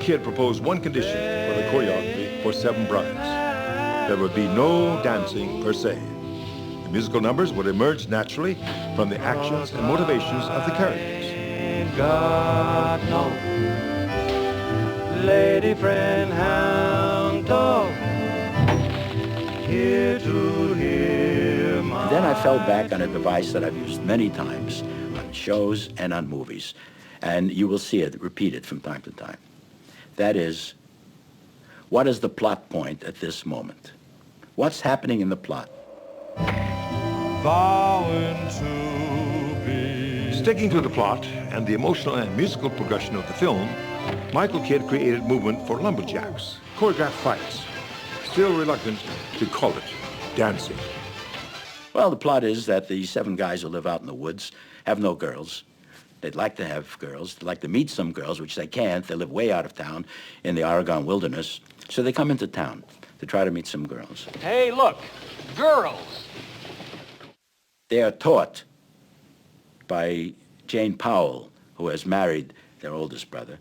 Kidd proposed one condition for the choreography for Seven Brides. There would be no dancing per se. The musical numbers would emerge naturally from the actions and motivations of the characters. God, no. Lady friend, hound dog, here to hear my... And then I fell back on a device that I've used many times on shows and on movies, and you will see it repeated from time to time. That is, what is the plot point at this moment? What's happening in the plot? Vowing to be... Sticking to the plot and the emotional and musical progression of the film, Michael Kidd created movement for lumberjacks, choreographed fights, still reluctant to call it dancing. Well, the plot is that the seven guys who live out in the woods have no girls. They'd like to have girls. They'd like to meet some girls, which they can't. They live way out of town in the Oregon wilderness. So they come into town to try to meet some girls. Hey, look, girls. They are taught by Jane Powell, who has married their oldest brother,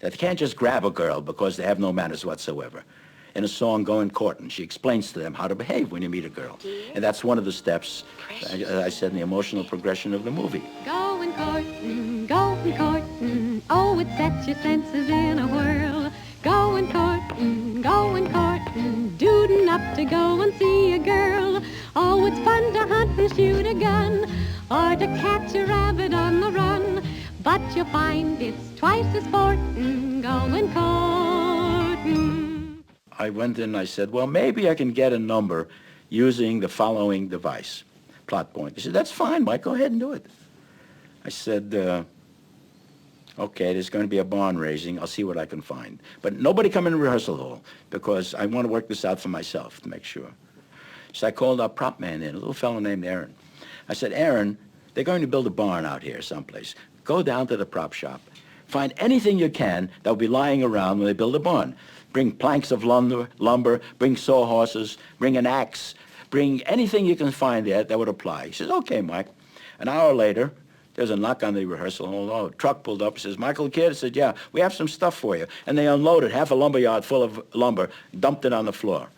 that they can't just grab a girl because they have no manners whatsoever. In a song, Going Courtin', she explains to them how to behave when you meet a girl. And that's one of the steps, as I said, in the emotional progression of the movie. Going courtin', oh, it sets your senses in a whirl. Going courtin', dudin' up to go and see a girl. Oh, it's fun to hunt and shoot a gun, or to catch a rabbit on the run. But you'll find it's twice as sportin', going courtin'. I went in and I said, well, maybe I can get a number using the following device, plot point. He said, that's fine, Mike, go ahead and do it. I said, okay, there's going to be a barn raising. I'll see what I can find. But nobody come in the rehearsal hall because I want to work this out for myself to make sure. So I called our prop man in, a little fellow named Aaron. I said, Aaron, they're going to build a barn out here someplace. Go down to the prop shop. Find anything you can that will be lying around when they build a barn. Bring planks of lumber, bring sawhorses, bring an axe, bring anything you can find there that would apply. He says, okay, Mike. An hour later, there's a knock on the rehearsal hall. Oh, a truck pulled up. He says, Michael Kidd? I said, yeah, we have some stuff for you. And they unloaded half a lumber yard full of lumber, dumped it on the floor.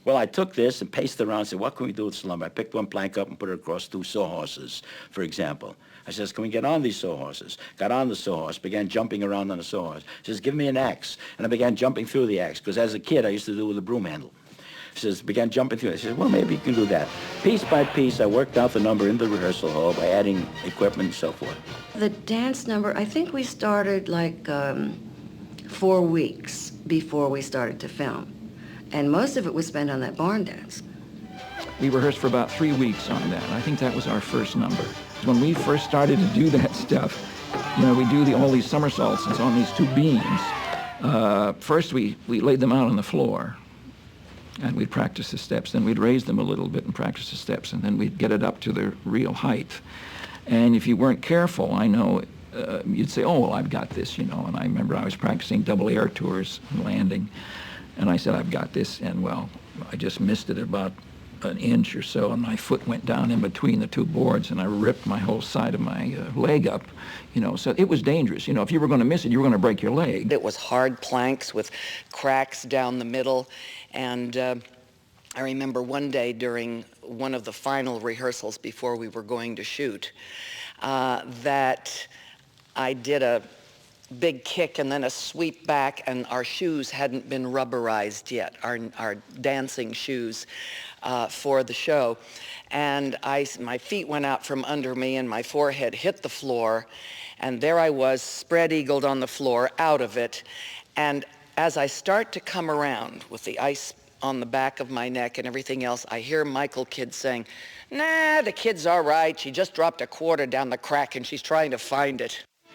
Well, I took this and paced around and said, what can we do with this lumber? I picked one plank up and put it across two sawhorses, for example. I says, can we get on these sawhorses? Got on the sawhorse, began jumping around on the sawhorse. He says, give me an axe. And I began jumping through the axe, because as a kid, I used to do it with a broom handle. He says, began jumping through it. I said, well, maybe you can do that. Piece by piece, I worked out the number in the rehearsal hall by adding equipment and so forth. The dance number, I think we started like 4 weeks before we started to film. And most of it was spent on that barn dance. We rehearsed for about 3 weeks on that. I think that was our first number. When we first started to do that stuff, you know, we do all these somersaults and on these two beams. First, we laid them out on the floor, and we'd practice the steps. Then we'd raise them a little bit and practice the steps, and then we'd get it up to their real height. And if you weren't careful, I know, you'd say, oh, well, I've got this, you know. And I remember I was practicing double air tours and landing, and I said, I've got this, and well, I just missed it about an inch or so, and my foot went down in between the two boards, and I ripped my whole side of my leg up, you know. So it was dangerous. You know, if you were going to miss it, you were going to break your leg. It was hard planks with cracks down the middle, and I remember one day during one of the final rehearsals before we were going to shoot, that I did a big kick and then a sweep back, and our shoes hadn't been rubberized yet, our dancing shoes for the show. And my feet went out from under me and my forehead hit the floor, and there I was, spread-eagled on the floor, out of it. And as I start to come around with the ice on the back of my neck and everything else, I hear Michael Kidd saying, nah, the kid's all right. She just dropped a quarter down the crack and she's trying to find it.